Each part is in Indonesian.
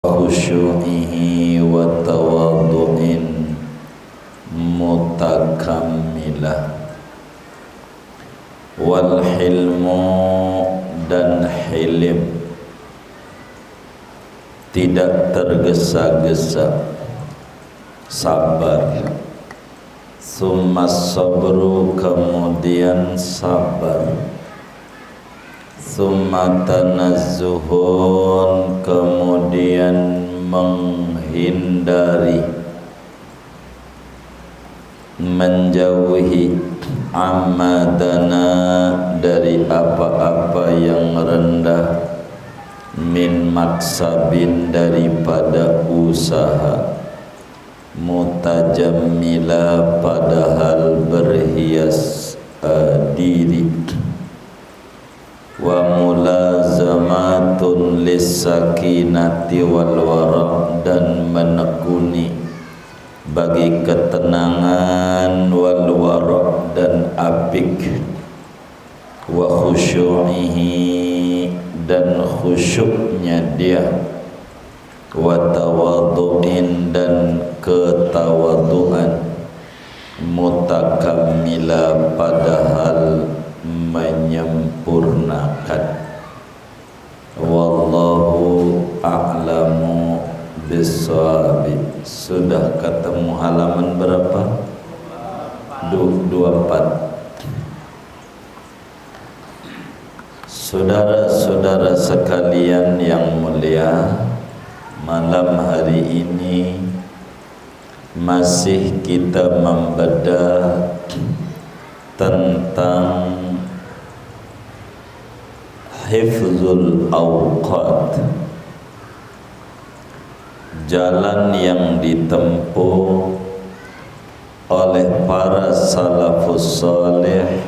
khusyu'ihi wa tawaddu'in mutakammilah wal hilmu dan hilim tidak tergesa-gesa, sabar. Summa sabru, kemudian sabar. Summa tanazzuhun, kemudian menghindari, menjauhi amadana dari apa-apa yang rendah, min maksabin daripada usaha, mutajammila padahal berhias diri, wa mulazamatun lissakinati wal wara, dan menekuni bagi ketenangan, wal wara dan apik, wa khusyu'ihi dan khusyuknya dia, wa tawaddu'in dan ketawaduan, mutakammila padahal menyempurnakan. Wallahu a'lamu bissawab. Sudah ketemu halaman berapa? 24. Saudara-saudara sekalian yang mulia, malam hari ini masih kita membedah tentang hifzul awqat, jalan yang ditempuh oleh para salafus saleh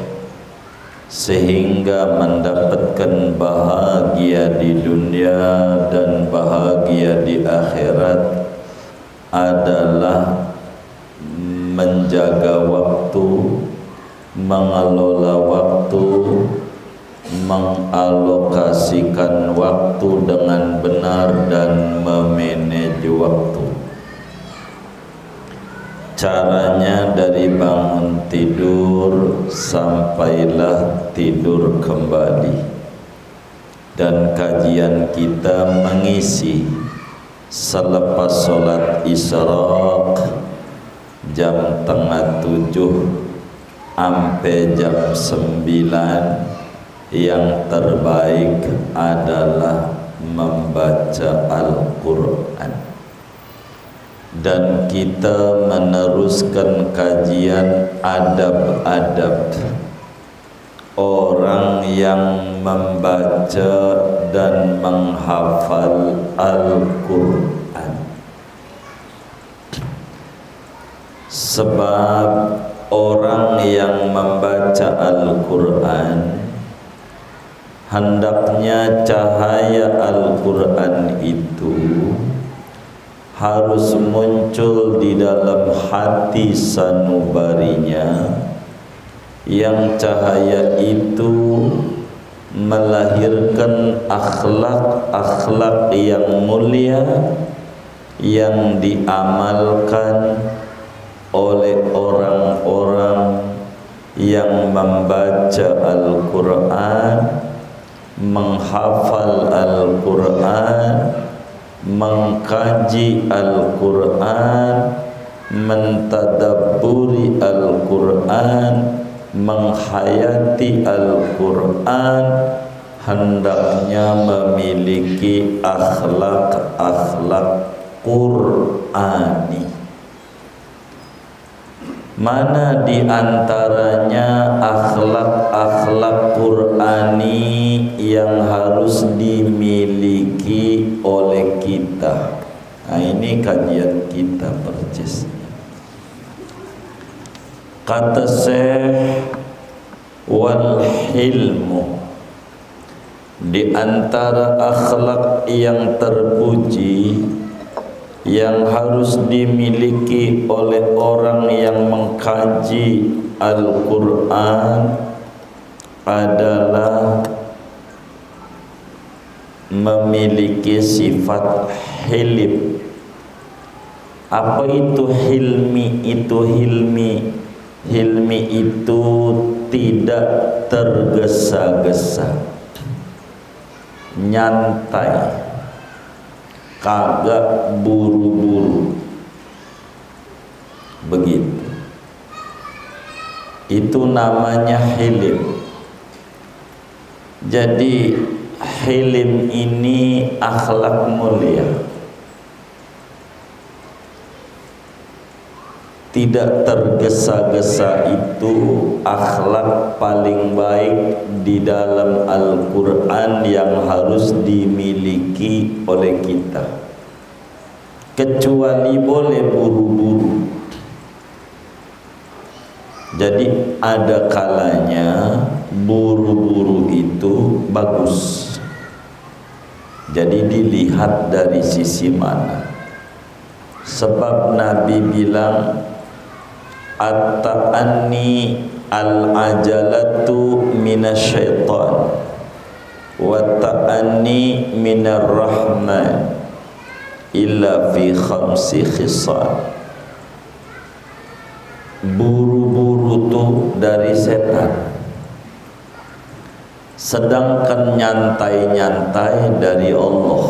sehingga mendapatkan bahagia di dunia dan bahagia di akhirat adalah menjaga waktu, mengelola waktu, mengalokasikan waktu dengan benar dan memanage waktu. Caranya dari bangun tidur sampailah tidur kembali. Dan kajian kita mengisi selepas sholat isyraq jam 6:30 sampai jam 9. Yang terbaik adalah membaca Al-Quran. Dan kita meneruskan kajian adab-adab orang yang membaca dan menghafal Al-Quran. Sebab orang yang membaca Al-Quran, hendaknya cahaya Al-Quran itu harus muncul di dalam hati sanubarinya, yang cahaya itu melahirkan akhlak-akhlak yang mulia yang diamalkan oleh orang-orang yang membaca Al-Quran, menghafal Al-Quran, mengkaji Al-Quran, mentadabburi Al-Quran, menghayati Al-Quran, hendaknya memiliki akhlak-akhlak Qur'ani. Mana di antaranya akhlak-akhlak Qur'ani yang harus dimiliki oleh kita? Nah, ini kajian kita persisnya. Kata Syekh, wal hilmu, di antara akhlak yang terpuji yang harus dimiliki oleh orang yang mengkaji Al-Quran adalah memiliki sifat hilim. Apa itu hilmi? Hilmi itu tidak tergesa-gesa, nyantai, kagak buru-buru, begitu. Itu namanya hilim. Jadi hilim ini akhlak mulia. Tidak tergesa-gesa itu akhlak paling baik di dalam Al-Quran yang harus dimiliki oleh kita. Kecuali boleh buru-buru. Jadi ada kalanya buru-buru itu bagus. Jadi dilihat dari sisi mana. Sebab Nabi bilang, at-ta'anni al-ajalatu minasyaitan wa ta'anni minar rahman illa fi khamsi khisal. Buru-buru tuh dari setan, sedangkan nyantai-nyantai dari Allah.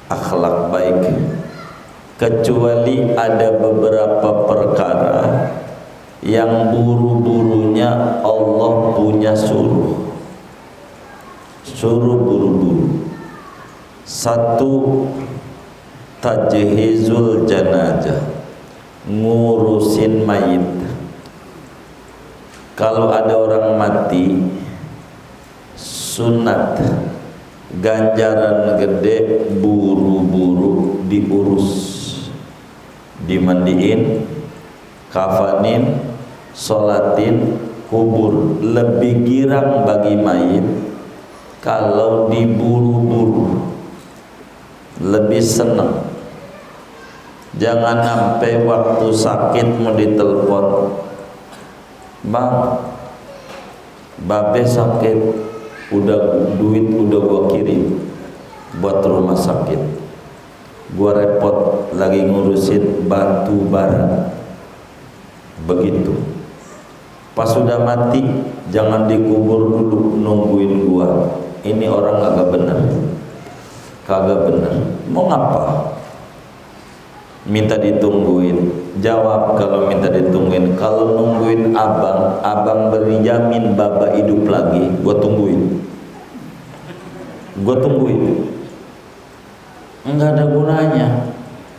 Akhlak baik. Kecuali ada beberapa perkara yang buru-burunya Allah punya suruh buru-buru. Satu, tajhizul janazah, ngurusin mayit. Kalau ada orang mati, sunat, ganjaran gede, buru-buru diurus, dimandiin, kafanin, sholatin, kubur. Lebih girang bagi mayit kalau diburu-buru, lebih senang. Jangan sampai waktu sakit mau ditelepon, bang, babe sakit, duit udah gua kirim buat rumah sakit, gua repot lagi ngurusin batu bara. Begitu. Pas sudah mati jangan dikubur dulu, nungguin gua. Ini orang kagak bener. Mau ngapa minta ditungguin? Jawab kalau minta ditungguin. Kalau nungguin abang beri jamin baba hidup lagi, gua tungguin. Enggak ada gunanya.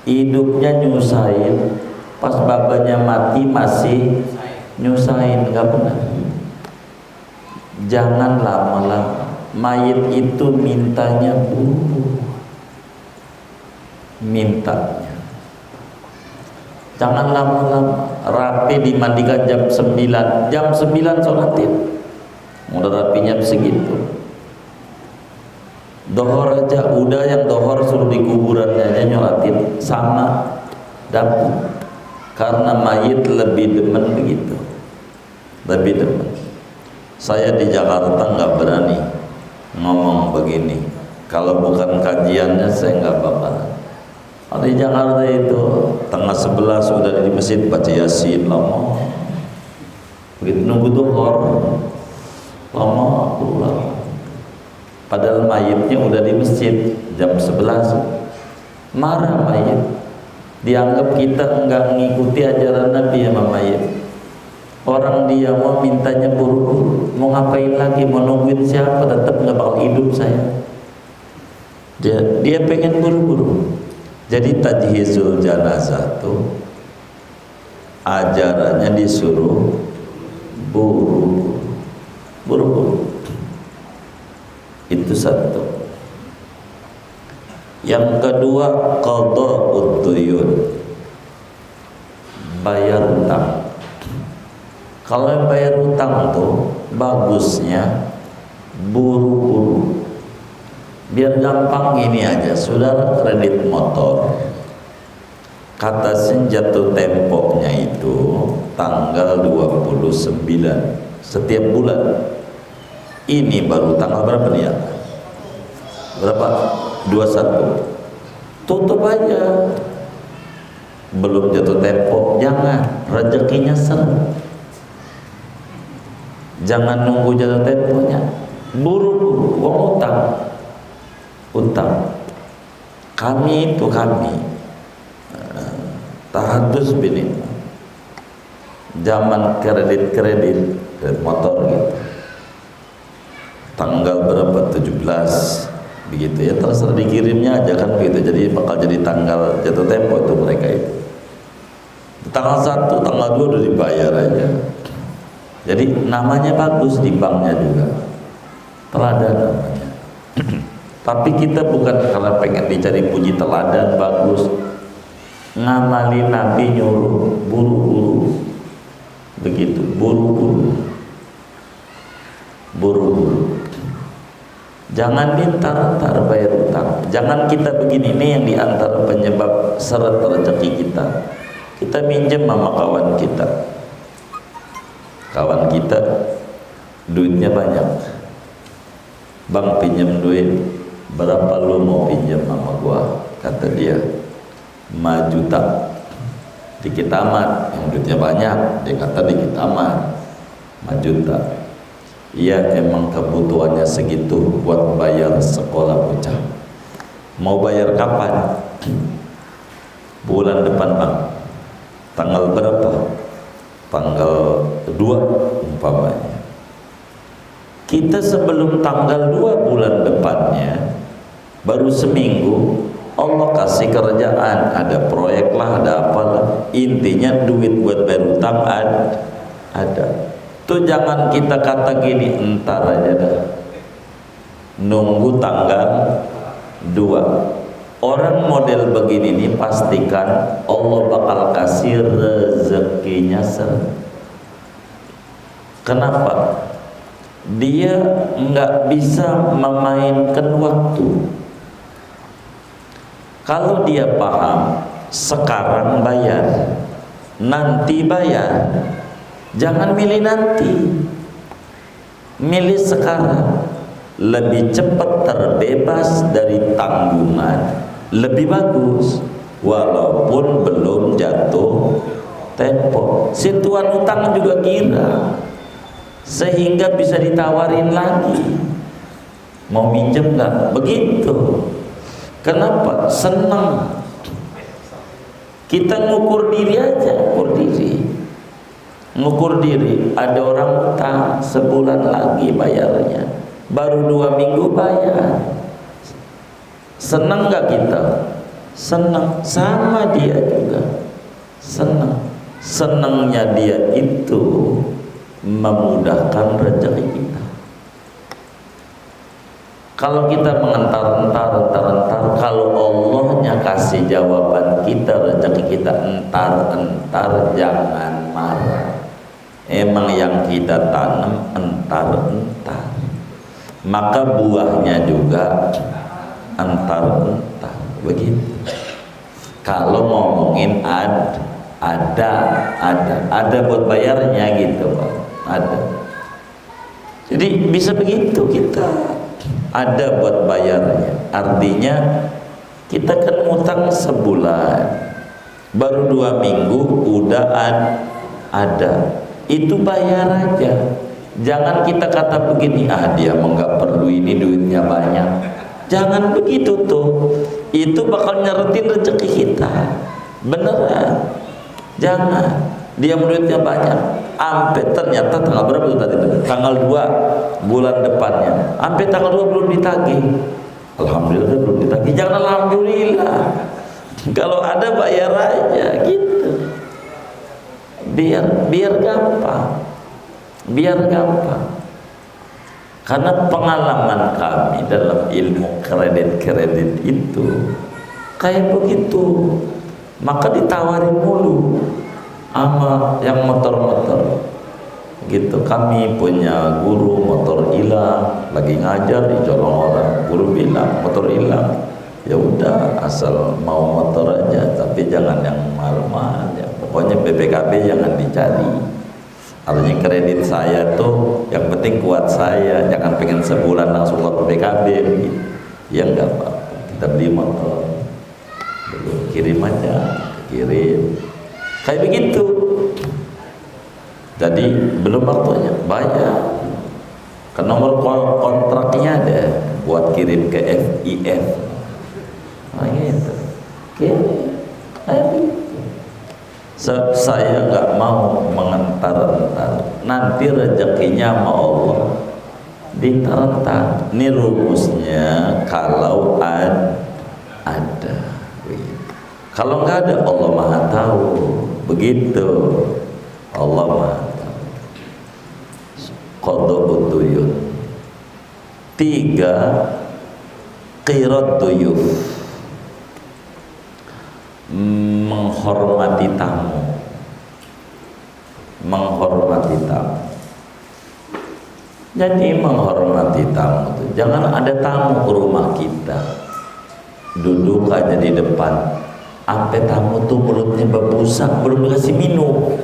Hidupnya nyusahin, pas babanya mati masih nyusahin, enggak benar. Jangan lama-lama. Mayit itu mintanya buru-buru. Mintanya. Jangan lama-lama. Rapi dimandikan jam 9. Jam 9 sholatin. Udah rapinya segitu. Dohor aja, udah yang dohor suruh di kuburannya aja nyolatin, sama dapat. Karena mayit lebih demen begitu, lebih demen. Saya di Jakarta nggak berani ngomong begini. Kalau bukan kajiannya saya nggak bakalan. Di Jakarta itu tengah 11 sudah di masjid baca Yasin lama. Begitu nunggu dohor lama pulang. Padahal mayitnya udah di masjid jam 11. Marah mayit. Dianggap kita enggak mengikuti ajaran Nabi sama mayit. Orang dia mau mintanya buru-buru, mau ngapain lagi, mau nungguin siapa, tetap nggak bakal hidup saya. Dia pengen buru-buru. Jadi tajhizul janazah tuh ajarannya disuruh buru-buru. Itu satu. Yang kedua, qada'ud duyun, bayar utang. Kalau bayar utang tuh bagusnya buru-buru. Biar gampang gini aja, saudara kredit motor, kata jatuh temponya itu tanggal 29 setiap bulan. Ini baru tanggal berapa nih ya? Berapa? 21. tutup aja. Belum jatuh tempo, jangan, rezekinya seret. Jangan nunggu jatuh temponya, buru-buru. Uang utang. Kami tahadus bini, zaman kredit motor gitu, tanggal berapa, 17 begitu ya, terserah dikirimnya aja kan begitu. Jadi bakal jadi tanggal jatuh tempo itu mereka itu. Tanggal 1, tanggal 2 udah dibayar aja. Jadi namanya bagus di banknya juga, teladan namanya. Tapi kita bukan karena pengen dicari puji teladan bagus, ngamali Nabi nyuruh buru-buru begitu, buru-buru. Jangan diantar-antar bayar utang. Jangan kita begini, ini yang diantar penyebab seret rezeki kita. Kita minjem sama kawan kita duitnya banyak, bang pinjam duit, berapa lu mau pinjam sama gua? Kata dia 5 juta. Dikit amat, yang duitnya banyak. Dia kata dikit amat, 5 juta. Iya, emang kebutuhannya segitu buat bayar sekolah bocah. Mau bayar kapan? Bulan depan bang. Tanggal berapa? Tanggal 2 umpamanya. Kita sebelum tanggal 2 bulan depannya, baru seminggu Allah kasih kerjaan, ada proyek lah, ada apalah, intinya duit buat bayar utang ada. Tuh jangan kita kata gini, entar aja dah, nunggu tanggal 2. Orang model begini nih pastikan Allah bakal kasih rezekinya seret. Kenapa? Dia nggak bisa memainkan waktu. Kalau dia paham sekarang bayar, nanti bayar, jangan milih nanti, milih sekarang. Lebih cepat terbebas dari tanggungan, lebih bagus, walaupun belum jatuh tempo. Si tuan utang juga kira, sehingga bisa ditawarin lagi, mau minjem nggak? Begitu. Kenapa? Senang. Kita ngukur diri aja, ngukur diri. Ada orang utang sebulan lagi bayarnya, baru 2 minggu bayar. Senang nggak kita? Senang. Sama dia juga senang. Senangnya dia itu memudahkan rezeki kita. Kalau kita mengentar-entar, kalau Allahnya kasih jawaban kita, rezeki kita entar-entar, jangan marah. Emang yang kita tanam entar-entar, maka buahnya juga entar-entar. Begitu. Kalau ngomongin ada buat bayarnya gitu Pak, ada. Jadi bisa begitu kita, ada buat bayarnya. Artinya kita kan utang sebulan, baru 2 minggu udah ada. Itu bayar aja. Jangan kita kata begini, dia mah nggak perlu ini, duitnya banyak. Jangan begitu tuh. Itu bakal nyeretin rezeki kita. Beneran. Jangan. Dia duitnya banyak. Sampai ternyata tanggal berapa itu tadi? Tanggal 2 bulan depannya. Sampai tanggal 2 belum ditagih. Alhamdulillah belum ditagih. Jangan alhamdulillah. Kalau ada bayar aja gitu. Biar gampang. Karena pengalaman kami dalam ilmu kredit itu kayak begitu. Maka ditawarin mulu sama yang motor-motor gitu. Kami punya guru motor hilang, lagi ngajar dicolong orang. Guru bilang motor hilang, ya udah asal mau motor aja, tapi jangan yang mahal-mahal ya. Pokoknya BPKB jangan dicari. Artinya kredit saya tuh yang penting kuat saya, jangan pengen sebulan langsung ke BPKB gitu. Ya enggak apa-apa, kita beli motor. kirim aja, kirim kayak begitu. Jadi belum waktunya bayar, ke nomor kontraknya ada buat kirim ke FIF. Nah gitu. Saya nggak mau mengantar-antar, nanti rezekinya sama Allah ditarantar. Ini rumusnya kalau ada. Kalau nggak ada, Allah Maha Tahu. Begitu, Allah Maha Tahu. Qada'ud duyun. 3, qirat duyuf, menghormati tamu. Menghormati tamu. Jadi menghormati tamu itu, jangan ada tamu ke rumah kita duduk aja di depan, sampai tamu tuh mulutnya berbusa, belum dikasih minum,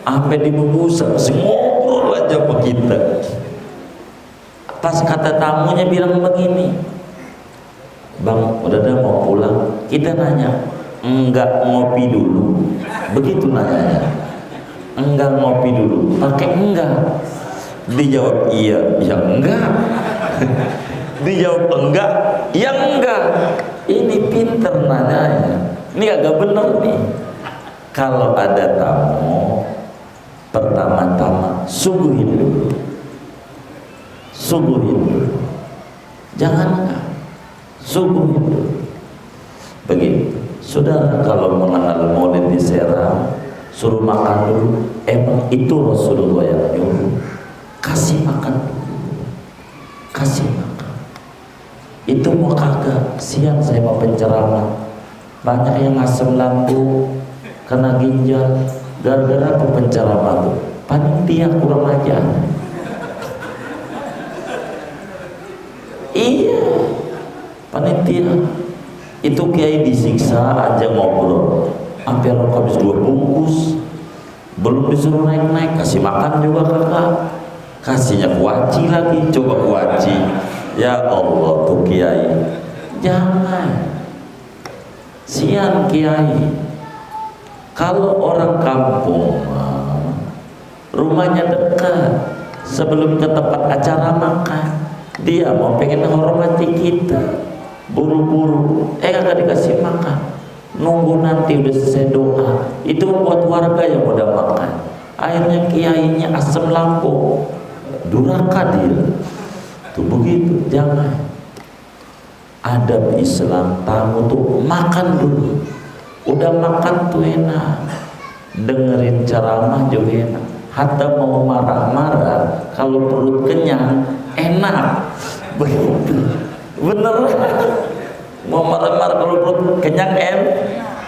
sampai dibubusa, ngobrol aja sama kita. Pas kata tamunya bilang begini, Bang, udah mau pulang? Kita nanya, enggak ngopi dulu? Begitu nanya, enggak ngopi dulu? Pakai enggak? Dijawab iya, ya enggak. Dijawab enggak, ya enggak. Ini pinter nanyanya. Ini agak bener nih. Kalau ada tamu, pertama-tama suguhin dulu. Suguhin dulu. Jangan enggak. Suguhin dulu. Begitu. Saudara kalau mengenal maulid di Serang, suruh makan dulu. Emang itu Rasulullah yang nyuruh. Kasih makan dulu. Kasih makan. Itu mau kagak. Siang saya mau penceramah, banyak yang asam lambung, kena ginjal, gara-gara apa penceramah tuh? Panitia kurang ajar. Iya, panitia itu kiai disiksa aja ngobrol, hampir habis 2 bungkus, belum disuruh naik-naik, kasih makan juga kakak, kasihnya kuaci lagi, coba kuaci. Ya Allah tuh kiai, jangan. Sian kiai. Kalau orang kampung rumahnya dekat, sebelum ke tempat acara makan, dia mau pengen menghormati kita, buru-buru, kagak dikasih makan, nunggu nanti udah selesai doa, itu buat warga yang udah makan. Akhirnya kiainya asam lambung, durhaka dia. Tuh begitu, jangan. Adab Islam, tamu tuh makan dulu. Udah makan tuh enak, dengerin ceramah juga enak. Hatta mau marah-marah, kalau perut kenyang enak. Begitu, bener. Mau marah-marah kalau perut kenyang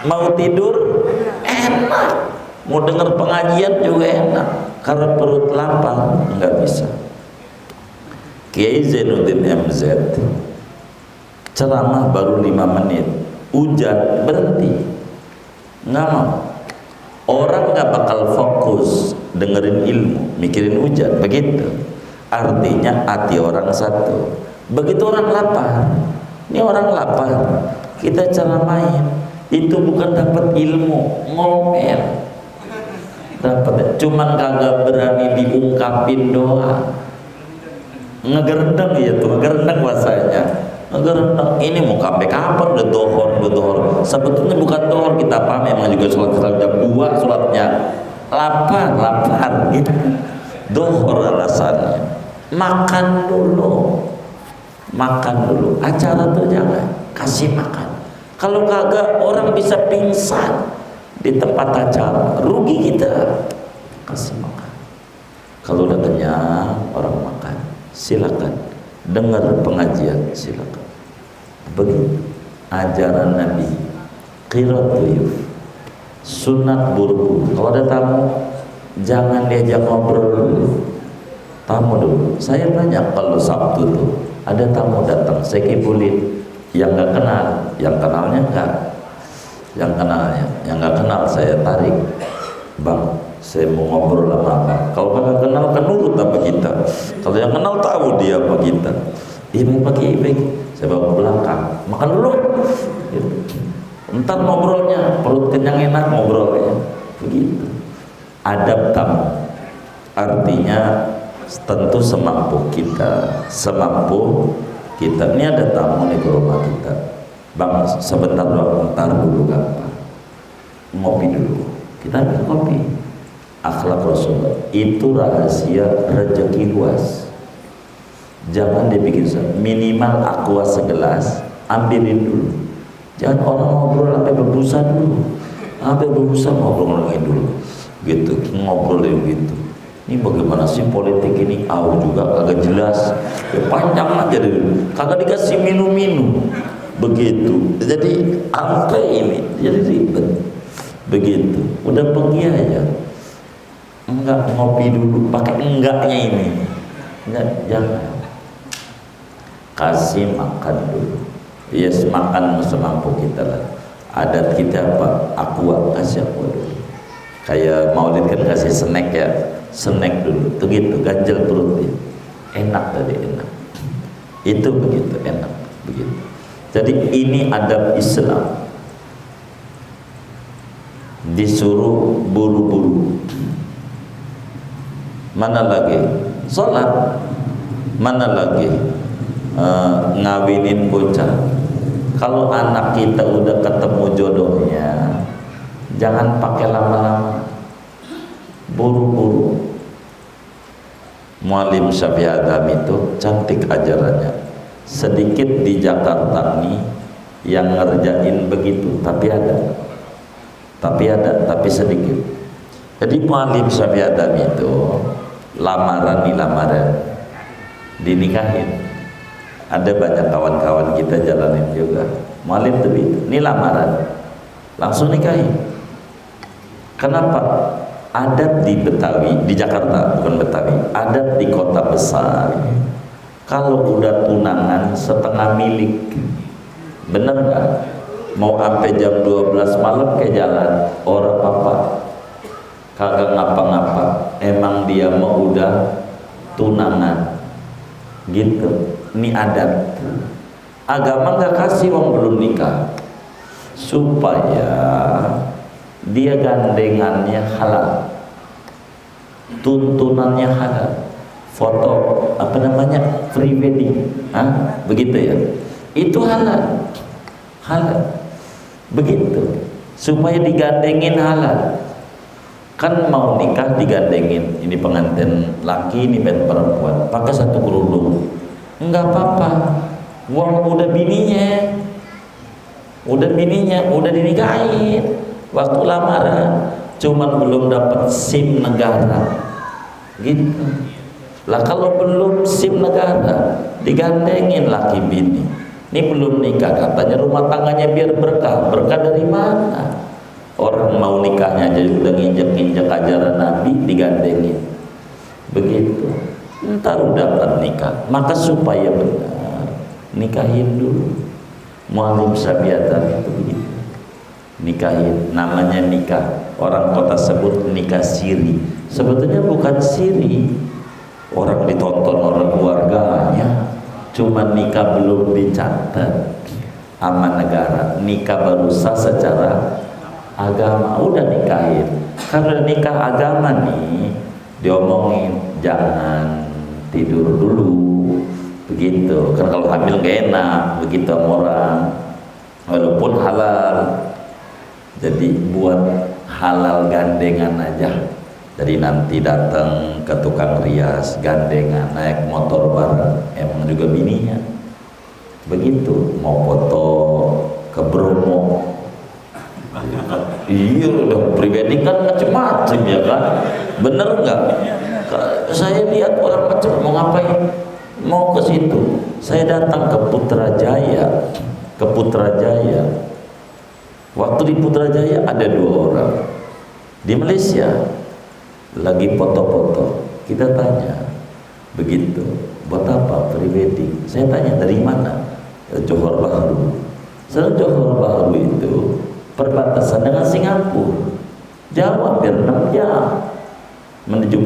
mau tidur enak, mau denger pengajian juga enak. Karena perut lapar nggak bisa. Kiai Zainuddin MZ ceramah baru 5 menit, hujan, berhenti, nggak mau. Orang nggak bakal fokus dengerin ilmu, mikirin hujan. Begitu artinya hati orang satu. Begitu orang lapar, ini orang lapar, kita ceramahin, itu bukan dapat ilmu, ngomel dapat, cuman kagak berani diungkapin doa. Ngegerendeng ya tuh, ngegerendeng bahasanya, ngegerendeng. Ini mau sampai kapan? Udah dohor. Sebetulnya bukan dohor, kita paham memang juga sholat jam 2 sholatnya. Lapar gitu. Dohor alasannya. Makan dulu. Acara tuh jangan, kasih makan. Kalau kagak orang bisa pingsan di tempat acara, rugi kita. Kasih makan. Kalau udah kenyang, orang makan. Silakan dengar pengajian, silakan. Begitu ajaran Nabi. Qirat duyuf, sunat buru-buru. Kalau ada tamu, jangan diajak ngobrol dulu. Tamu dulu. Saya tanya kalau Sabtu tuh ada tamu datang, saya kibulin. Yang nggak kenal, yang kenalnya enggak. Yang nggak kenal saya tarik. Bang, saya mau ngobrol sama apa? Kalau nggak kenal kan nurut sama kita. Kalau yang kenal tahu dia sama kita. Iya baik, saya bawa ke belakang. Makan dulu. Entar ngobrolnya perut kenyang enak ngobrolnya begitu. Adab tamu artinya tentu semampu kita, semampu kita. Ini ada tamu nih ke rumah kita, bang sebentar doang, ntar dulu apa, ngopi dulu, kita ambil kopi. Akhlak Rasulullah itu rahasia rezeki luas. Jangan dibikin minimal aqua segelas, ambilin dulu. Jangan orang ngobrol sampai berbusa dulu, sampai berbusa ngobrol-ngobrolin dulu gitu, ngobrolin gitu. Ini bagaimana sih politik ini? Juga agak jelas ya, panjang aja dulu, kagak dikasih minum-minum begitu. Jadi apa ini? Jadi ribet begitu. Udah pergi aja, enggak ngopi dulu, pakai enggaknya ini. Enggak, jangan. Kasih makan dulu. Yes, makan semampu kita lah. Adat kita apa? Aqua, kasih aqua dulu. Kayak Maulid kan kasih snack ya, snack dulu. Tuh gitu, ganjel perutnya. Enak tadi, enak. Itu begitu, enak begitu. Jadi ini adab Islam. Disuruh buru-buru. Mana lagi? Sholat. Mana lagi? Ngawinin bocah. Kalau anak kita udah ketemu jodohnya, jangan pakai lama-lama, buru-buru. Muallim Syafi'i Adam itu cantik ajarannya. Sedikit di Jakarta nih yang ngerjain begitu, tapi ada, tapi sedikit. Jadi Muallim Syafi'i Adam itu lamaran dinikahin. Ada banyak kawan-kawan kita jalanin juga. Muallim tuh itu, ini lamaran, langsung nikahin. Kenapa? Adat di Betawi, di Jakarta, bukan Betawi, adat di kota besar, kalau udah tunangan setengah milik. Bener nggak? Mau sampai jam 12 malam ke jalan, orang apa? Kagak ngapa-ngapa. Emang dia mau udah tunangan, gitu. Ini adat. Agama nggak kasih wong belum nikah, supaya dia gandengannya halal, tuntunannya halal, foto apa namanya pre wedding, begitu ya, itu halal, begitu, supaya digandengin halal. Kan mau nikah digandengin, ini pengantin laki, ini pengantin perempuan, pakai satu kerudung, enggak apa-apa, uang udah bininya, udah dinikahin waktu lamaran, cuman belum dapat SIM negara, gitu. Lah kalau belum SIM negara, digandengin laki bini. Ini belum nikah, katanya rumah tangganya biar berkah. Berkah dari mana? Orang mau nikahnya aja udah nginjek-nginjek ajaran Nabi, digandengin. Begitu. Ntar udah dapat nikah. Maka supaya benar, nikahin dulu. Muallim Syafi'i Adam itu begitu. Nikahin, namanya nikah. Orang kota sebut nikah siri. Sebetulnya bukan siri. Orang ditonton orang keluarganya, cuma nikah belum dicatat sama negara. Nikah baru sah secara agama, udah nikahin. Karena nikah agama nih diomongin jangan tidur dulu, begitu. Kan kalau hamil gak enak begitu sama orang, walaupun halal. Jadi buat halal gandengan aja. Jadi nanti datang ke tukang rias gandengan, naik motor bareng, emang juga bininya begitu. Mau foto ke Bromo, iya udah pribadi kan macem-macem ya kan, bener nggak? Saya lihat orang macam mau ngapain, mau ke situ. Saya datang ke Putrajaya, waktu di Putrajaya ada 2 orang di Malaysia lagi foto-foto. Kita tanya begitu, buat apa prewedding? Saya tanya dari mana? Johor Bahru. Saya Johor Bahru itu perbatasan dengan Singapura, jauh hampir 6 jam menuju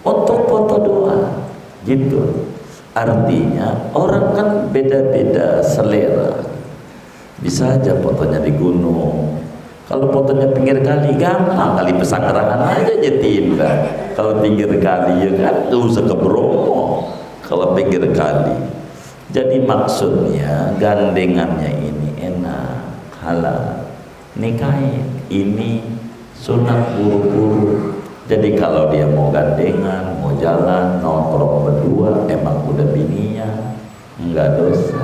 untuk foto doang, gitu. Artinya orang kan beda-beda selera. Bisa aja fotonya di gunung. Kalau fotonya pinggir kali gampang, kali Pesanggerahan aja Jatinda. Kalau pinggir kali ya kan nggak usah ke Bromo. Kalau pinggir kali. Jadi maksudnya gandengannya ini enak, halal. Nikahin ini sunat buru-buru. Jadi kalau dia mau gandengan, mau jalan, nongkrong berdua, emang udah bininya, enggak dosa.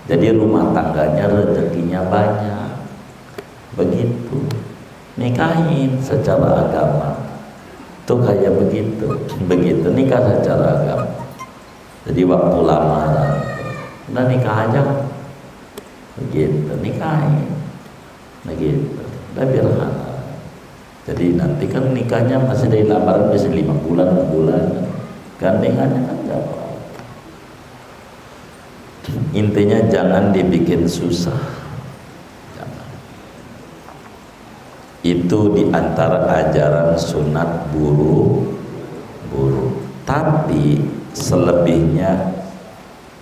Jadi rumah tangganya rezekinya banyak. Begitu. Nikahin secara agama. Tuh kayak begitu. Begitu nikah secara agama. Jadi waktu lamaran, udah nikah aja. Begitu, nikahin. Begitu. Udah biar halal. Jadi nanti kan nikahnya masih dari lamaran bisa 5 bulan, 6 bulan. Gandengannya kan gak apa-apa. Intinya jangan dibikin susah. Jangan. Itu diantara ajaran sunat buru-buru. Tapi selebihnya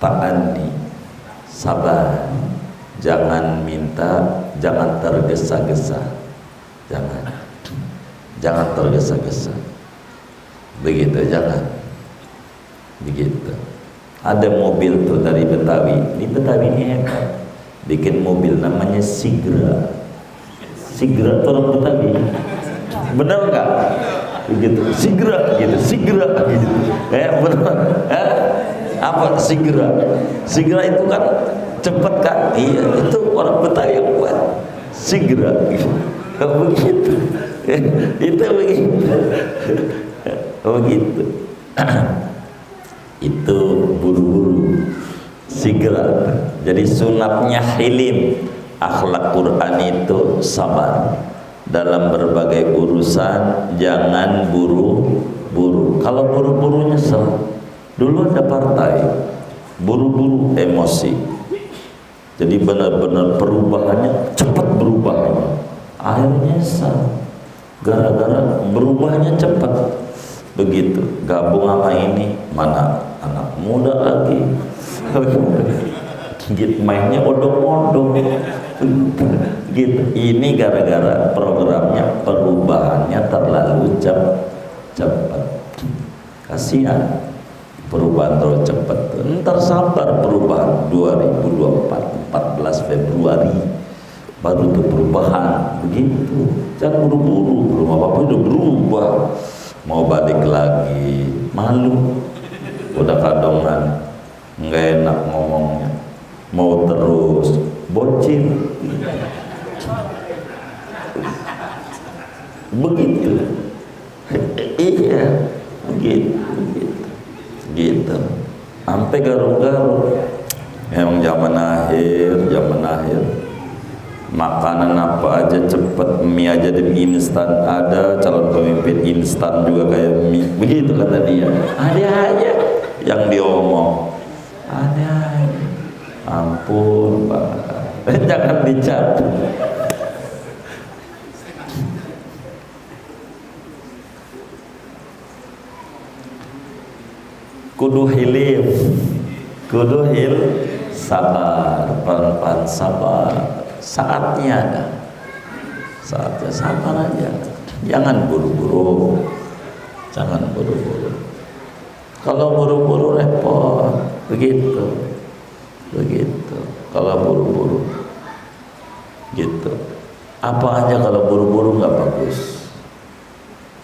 ta'anni, sabar. Jangan minta, jangan tergesa-gesa. Jangan tergesa-gesa. Begitu, jangan. Begitu. Ada mobil tuh dari Betawi. Di Betawi ini hebat. Bikin mobil namanya Sigra. Sigra itu orang Betawi. Benar nggak? Begitu. Sigra gitu. Sigra gitu. Benar. Apa Sigra? Sigra itu kan cepet kan? Iya, itu orang Betawi yang buat. Sigra gitu. Begitu. Itu begitu. Begitu. Itu buru-buru, segera. Jadi sunatnya hilim. Akhlak Quran itu sabar. Dalam berbagai urusan jangan buru-buru. Kalau buru-buru nyesel. Dulu ada partai buru-buru emosi. Jadi benar-benar perubahannya cepat berubahnya. Akhirnya nyesel. Gara-gara berubahnya cepat. Begitu. Gabung sama ini mana anak muda lagi. Gitu, mainnya odong-odong gitu. Ini gara-gara programnya perubahannya terlalu cepat. Kasihan perubahan terlalu cepat. Ntar sabar perubahan 2024 14 Februari baru tuh perubahan. Begitu. Jangan buru-buru. Belum apa-apa udah berubah. Mau balik lagi malu. Udah kadongan nggak enak ngomongnya. Mau terus bocil. Begitu. Iya, begitu. Gitu. Sampai garuk-garuk. Emang zaman akhir. Makanan apa aja cepet, mie aja di mie instan ada, calon pemimpin instan juga kayak mie. Begitu kata dia. Ada aja yang diomong. Ada aja. Ampun, Pak. Jangan dicat. Kudu hilim. Sabar, pelan-pelan sabar. Saatnya ada. Saatnya sabar aja. Jangan buru-buru. Kalau buru-buru repot. Begitu. Kalau buru-buru gitu. Apa aja kalau buru-buru nggak bagus.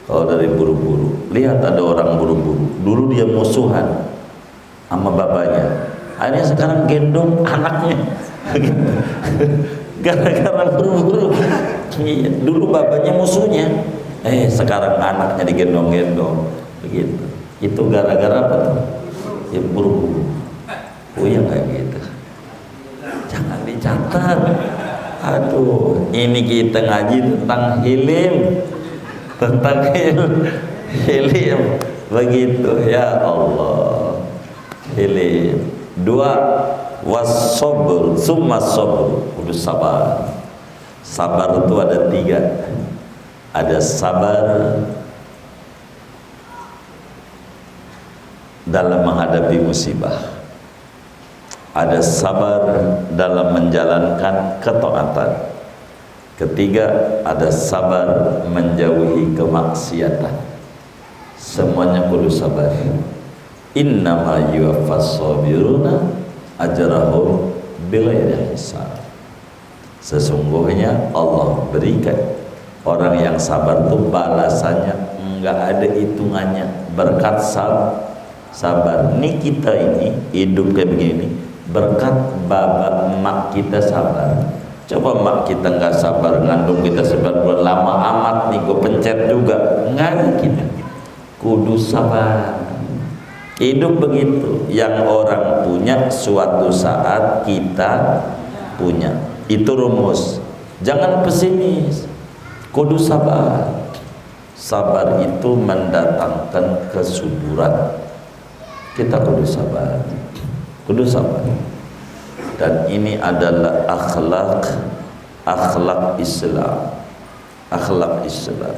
Kalau dari buru-buru, lihat ada orang buru-buru. Dulu dia musuhan sama bapaknya. Akhirnya sekarang gendong anaknya. Gara-gara buru-buru. Dulu bapaknya musuhnya. Sekarang anaknya digendong-gendong. Begitu. Itu gara-gara apa tuh? Ya buru-buru. Oh ya kayak gitu. Jangan dicatat. Aduh, ini kita ngaji tentang hilim. Hilim. Begitu ya Allah. Hilim. 2 was-sabr, summa sabr. Udah sabar. Sabar itu ada 3. Ada sabar dalam menghadapi musibah. ada sabar dalam menjalankan ketaatan. Ketiga, ada sabar menjauhi kemaksiatan. Semuanya perlu sabar. Innama yuwaffas sabiruna ajrahum bighairi hisab. Sesungguhnya Allah berikan orang yang sabar itu balasannya enggak ada hitungannya, berkat sabar. Nih kita ini hidup kayak begini berkat baba emak kita sabar. Coba emak kita nggak sabar ngandung kita 9 bulan, lama amat nih gue pencet juga, nggak ada kita. Kudu sabar. Hidup begitu, yang orang punya suatu saat kita punya. Itu rumus. Jangan pesimis. Kudu sabar. Sabar itu mendatangkan kesuburan. Kita kudu sabar. Kudu sabar. Dan ini adalah akhlak Islam. Akhlak Islam.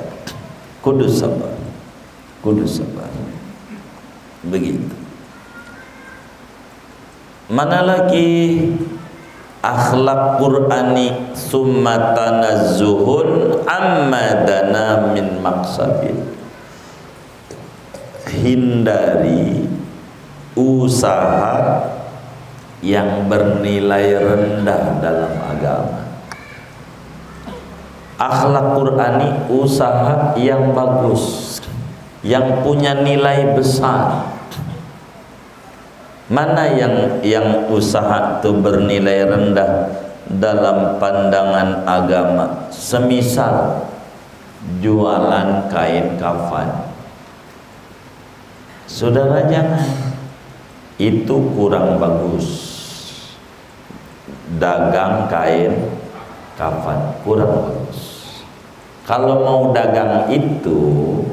Kudu sabar. Kudu sabar. Begitu. Mana lagi akhlak Qur'ani? Summa tanazzuhun amma dana min maksabin. Hindari usaha yang bernilai rendah dalam agama. Akhlak Qur'ani usaha yang bagus, yang punya nilai besar. Mana yang usaha itu bernilai rendah dalam pandangan agama? Semisal jualan kain kafan. Saudara jangan, itu kurang bagus. Dagang kain kafan kurang bagus. Kalau mau dagang itu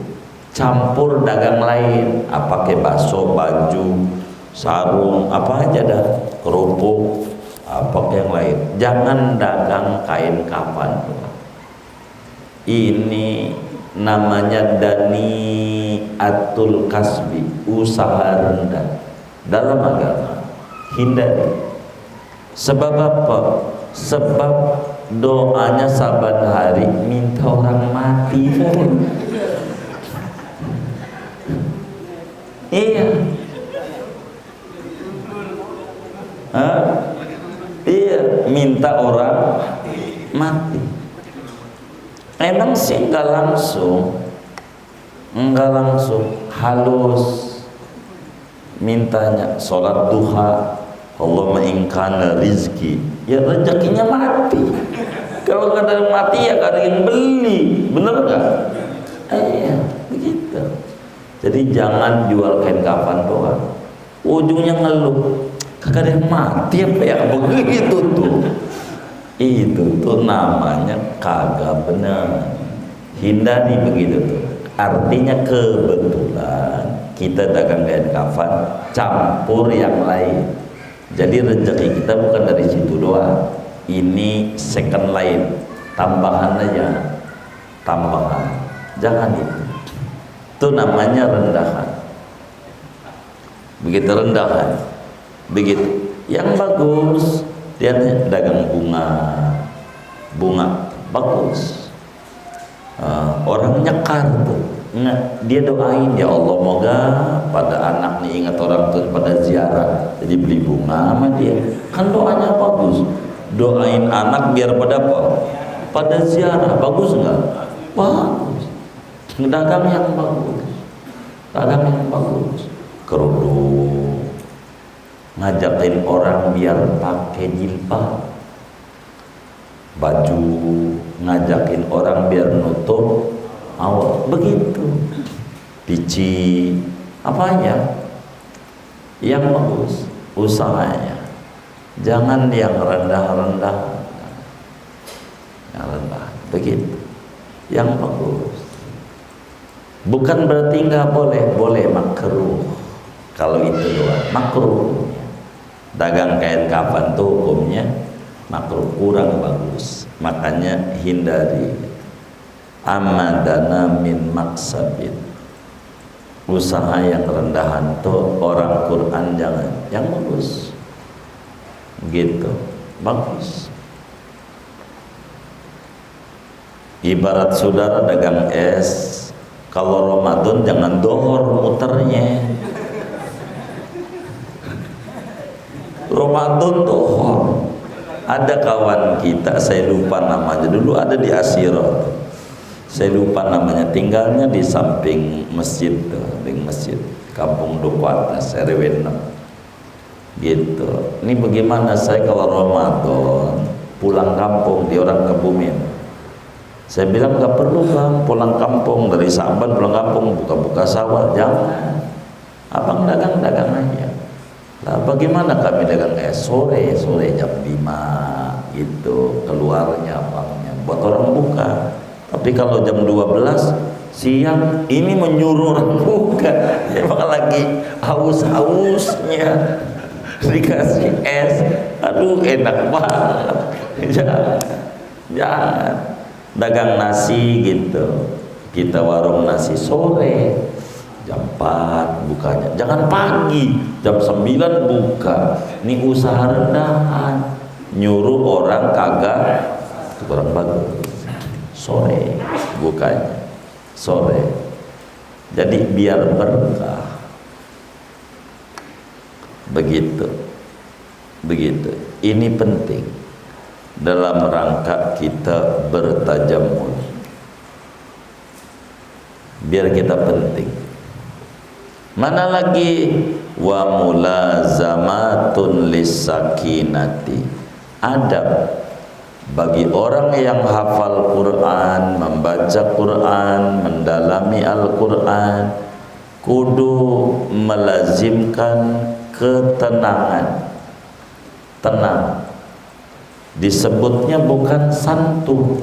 campur dagang lain, apa pakai bakso, baju, sarung, apa aja dah, kerupuk, apa yang lain. Jangan dagang kain kafan. Ini namanya daniatul kasbi, usaha rendah dalam agama. Hindari. Sebab apa? Sebab doanya saban hari minta orang mati. Iya. Iya, minta orang mati. Emang sih enggak langsung halus mintanya. Sholat duha, Allahumma in kana rizki, ya rezekinya mati. Kalau kadang mati ya kadang yang beli, bener nggak? Iya, begitu. Jadi jangan jual kain kafan doang, ujungnya ngeluh, kagak ada yang mati apa ya, begitu tuh. Itu tuh namanya kagak benar. Hindari begitu tuh. Artinya kebetulan kita dagang kain kafan campur yang lain. Jadi rezeki kita bukan dari situ doang. Ini second lain, tambahan aja, tambahan. Jangan itu. Itu namanya rendahan. Begitu rendahan. Begitu. Yang bagus, dia dagang bunga bagus. Orang nyekar tuh. Nah, dia doain, ya Allah moga pada anak nih ingat orang tua pada ziarah, jadi beli bunga sama dia. Kan doanya bagus. Doain anak biar pada apa? Pada ziarah. Bagus enggak? Bagus. Dagang yang bagus. Dagang yang bagus. Kerudung. Ngajakin orang biar pakai jilbab. Baju, ngajakin orang biar nutup awal, begitu. Pici, apanya? Yang bagus, usahanya. Jangan yang rendah-rendah. Yang rendah, begitu. Yang bagus. Bukan berarti nggak boleh makruh. Kalau itu doang, makruh. Dagang kain kafan tuh hukumnya makruh, kurang bagus. Makanya hindari. Amadana min maksabin, usaha yang rendahan tuh orang Quran jangan, yang bagus. gitu, bagus. Ibarat saudara dagang es, kalau Ramadan jangan dohor muternya. Ramadan dohor. Ada kawan kita, saya lupa namanya, dulu ada di Asiro, saya lupa namanya, tinggalnya di samping masjid tuh, samping masjid, Kampung Duku Atas, RW 6 gitu. Ini bagaimana saya kalau Ramadan pulang kampung, di orang Kebumen. Saya bilang gak perlu bang pulang kampung, dari Saban pulang kampung buka-buka sawah, jangan, abang dagang-dagang aja. Lah bagaimana kami dagang es sore jam 5 gitu keluarnya abangnya buat orang buka. Tapi kalau jam 12 siang ini menyuruh orang buka, emang lagi haus-hausnya dikasih es, aduh enak banget. Jangan dagang nasi gitu, kita warung nasi sore jam 4 bukanya, jangan pagi jam 9 buka. Ini usaha rendahan, nyuruh orang kagak, kurang bagus. Sore bukanya, sore, jadi biar berkah. Begitu, begitu. Ini penting dalam rangka kita bertajamul, biar kita penting. Mana lagi wa mulazamatun lisakinati, adab bagi orang yang hafal Quran, membaca Quran, mendalami Al-Quran, kudu melazimkan ketenangan. Tenang disebutnya bukan santun.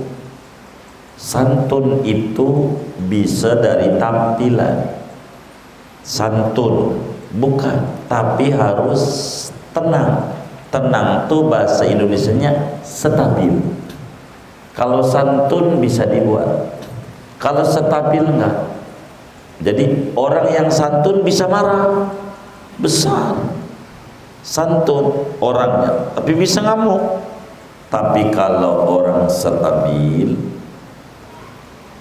Santun itu bisa dari tampilan, santun bukan, tapi harus tenang. Tenang tuh bahasa Indonesianya stabil. Kalau santun bisa dibuat, kalau stabil enggak. Jadi orang yang santun bisa marah besar, santun orangnya, tapi bisa ngamuk. Tapi kalau orang stabil,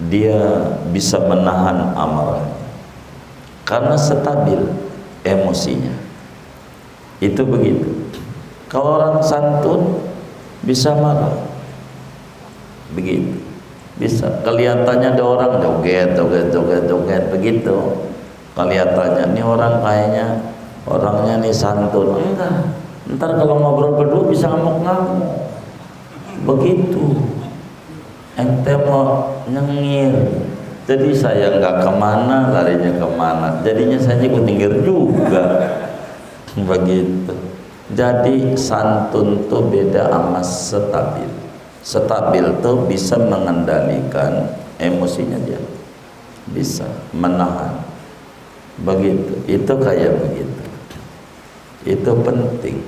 dia bisa menahan amarahnya karena stabil emosinya. Itu begitu. Kalau orang santun bisa marah, begitu, bisa. Kelihatannya ada orang joget begitu. Kelihatannya ini orang kayaknya orangnya nih santun, enggak. Ntar kalau ngobrol berdua bisa ngamuk-ngamuk. Begitu. Ente mau nyengir, jadi saya nggak kemana, larinya kemana, jadinya saya ikut nyengir juga. Begitu. Jadi santun tuh beda sama stabil. Stabil tuh bisa mengendalikan emosinya dia, bisa menahan. Begitu. Itu kayak begitu. Itu penting.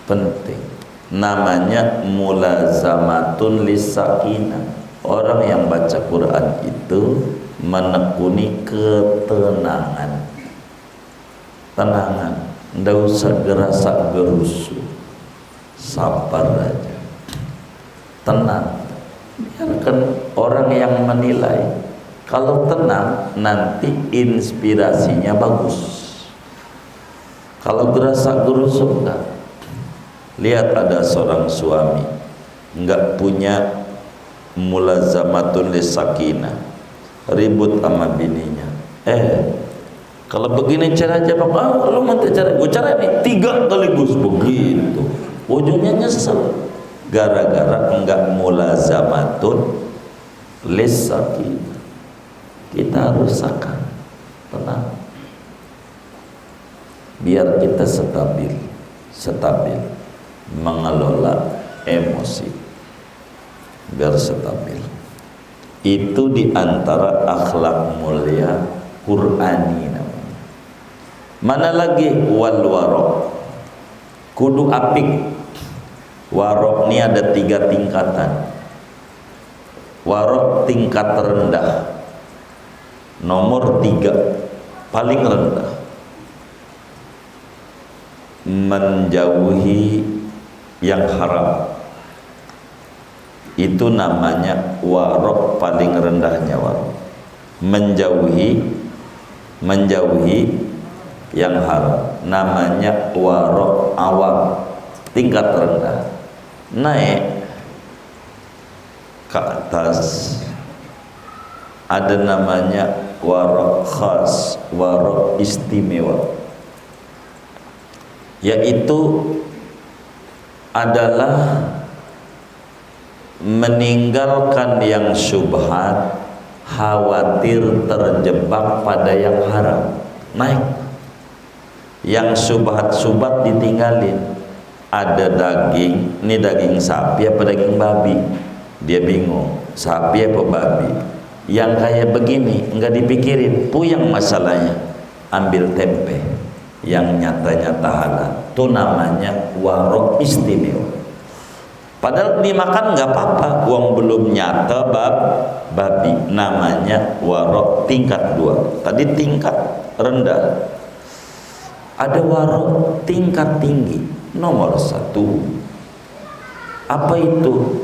Penting. Namanya mulazamatun lisakinah. Orang yang baca Quran itu menekuni ketenangan. Tenangan, ndak usah gerasa gerusu, sabar aja, tenang. Biarkan orang yang menilai. Kalau tenang nanti inspirasinya bagus. Kalau gerasa gerusu enggak. Lihat ada seorang suami enggak punya mulazamatun lisakinah, ribut sama bininya. Kalau begini caranya bang, lu minta cara, gue cara ini 3 sekaligus begitu. Ujungnya nyesel gara-gara enggak mulazamatun lisakinah. Kita harus sakan, tenang, biar kita stabil mengelola emosi, biar stabil. Itu diantara akhlak mulia Qur'ani namanya. Mana lagi wal warok, kudu apik. Warok ini ada 3 tingkatan. Warok tingkat rendah, nomor 3 paling rendah. menjauhi yang haram. Itu namanya warok, paling rendahnya warok. Menjauhi yang haram namanya warok awam, tingkat rendah. Naik ke atas ada namanya warok khas, warok istimewa, yaitu adalah meninggalkan yang syubhat, khawatir terjebak pada yang haram. Naik yang syubhat-syubhat ditinggalin. Ada daging, ini daging sapi apa daging babi, dia bingung sapi apa babi. Yang kayak begini enggak dipikirin, puyeng masalahnya, ambil tempe yang nyata-nyata halal. Itu namanya warok istimewa. Padahal dimakan nggak apa-apa, uang belum nyata babi. Namanya warok tingkat 2. Tadi tingkat rendah. Ada warok tingkat tinggi, nomor 1. Apa itu?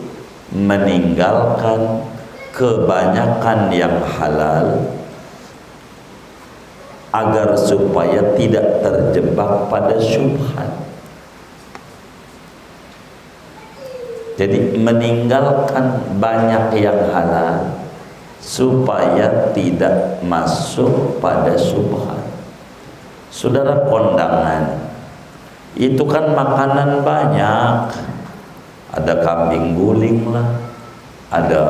Meninggalkan kebanyakan yang halal agar supaya tidak terjebak pada syubhat. Jadi meninggalkan banyak yang halal supaya tidak masuk pada syubhat. Saudara, kondangan itu kan makanan banyak. Ada kambing guling lah, ada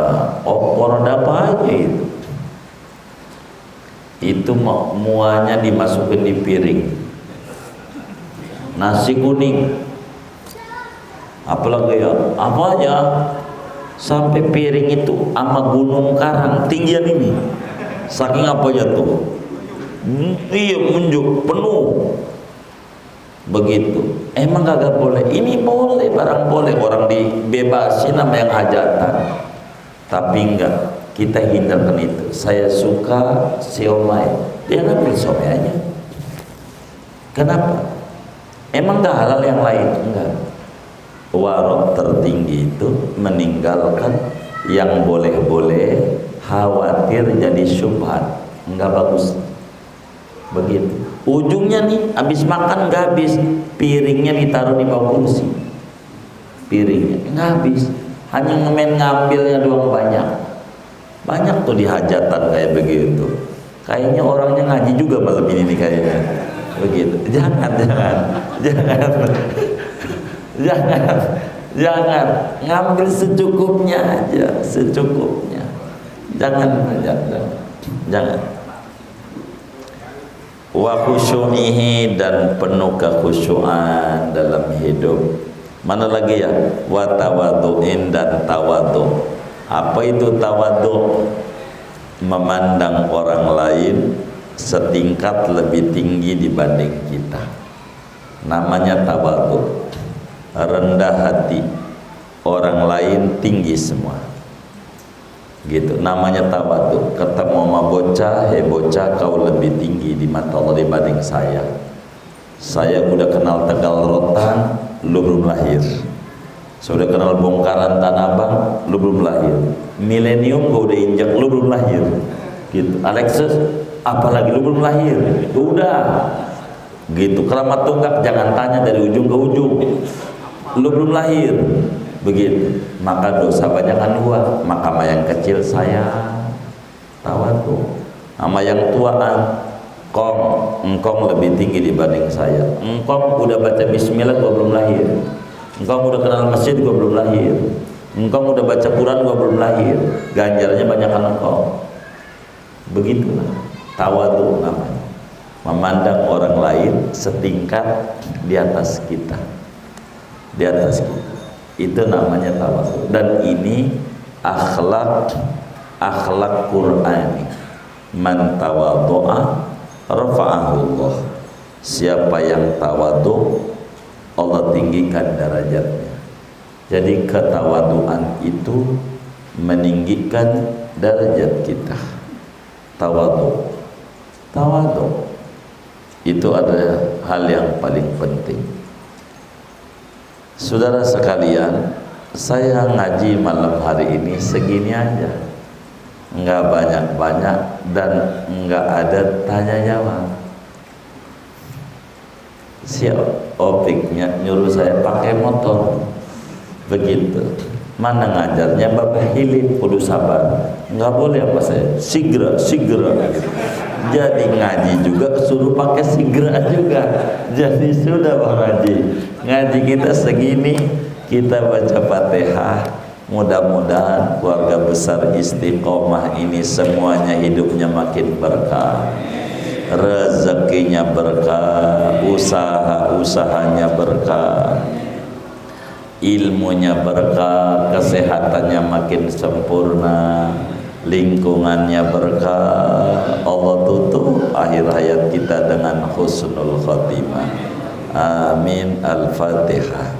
opor, ada apa aja itu. Itu muanya dimasukin di piring. Nasi kuning, apalagi ya, apa aja, sampai piring itu sama gunung karang tinggian ini, saking apa ya tuh, iya munjuk penuh begitu. Emang kagak boleh? Ini boleh, barang boleh, orang dibebasin sama yang hajatan. Tapi enggak, kita hindarkan itu. Saya suka siomay, dia ngambil siomay aja. Kenapa? Emang gak halal yang lain? Enggak. Warok tertinggi itu meninggalkan yang boleh-boleh, khawatir jadi syubhat, enggak bagus. Begitu. Ujungnya nih, habis makan enggak habis, piringnya ditaruh di bawah kursi. Piringnya enggak habis, hanya ngambilnya doang banyak. Banyak tuh di hajatan kayak begitu. Kayaknya orangnya ngaji juga malam ini nih kayaknya. Begitu. Jangan. Jangan ngambil secukupnya aja, secukupnya. Jangan. Wa khusyu'ihi, dan penuh kekhusyuan dalam hidup. Mana lagi ya? Wa tawadhu'in, dan tawadhu. Apa itu tawadhu? Memandang orang lain setingkat lebih tinggi dibanding kita. Namanya tawadhu. Rendah hati, orang lain tinggi semua. Gitu, namanya tawadhu. Ketemu sama bocah, bocah, kau lebih tinggi di mata Allah dibanding saya. Saya udah kenal Tegal Rotan, lu belum lahir. Sudah kenal bongkaran Tanah Abang, lu belum lahir. Milenium gua udah injak, lu belum lahir. Gitu. Alexis, apalagi lu belum lahir. Udah. Gitu. Keramat Tunggak jangan tanya dari ujung ke ujung. Lu belum lahir. Begitu. Maka dosa banyakan gua, maka sama yang kecil saya tawadhu. Sama yang tuaan, engkong lebih tinggi dibanding saya. Engkong udah baca bismillah, gua belum lahir. Engkong udah kenal masjid, gua belum lahir. Engkong udah baca Quran, gua belum lahir. Ganjarnya banyakan engkong. Begitulah tawadhu namanya. Memandang orang lain setingkat di atas kita. Di atas kita. Itu namanya tawadhu. Dan ini akhlak Qur'ani. Man tawadhu'a rafa'ahu Allah. Siapa yang tawadhu, Allah tinggikan derajatnya. Jadi ketawaduan itu meninggikan derajat kita. Tawadhu itu adalah hal yang paling penting. Saudara sekalian, saya ngaji malam hari ini segini aja, nggak banyak-banyak dan nggak ada tanya jawab. Si opiknya nyuruh saya pakai motor, begitu. Mana ngajarnya Bapak Hilim, kudu sabar, nggak boleh apa saya segera gitu. Jadi ngaji juga suruh pakai segera juga. Jadi sudah Bang Haji, ngaji kita segini, kita baca Fatihah. Mudah-mudahan keluarga besar Istiqomah ini semuanya hidupnya makin berkah, rezekinya berkah, usaha-usahanya berkah, ilmunya berkah, kesehatannya makin sempurna, lingkungannya berkah. Allah tutup akhir hayat kita dengan husnul khotimah. Amin. Al-Fatihah.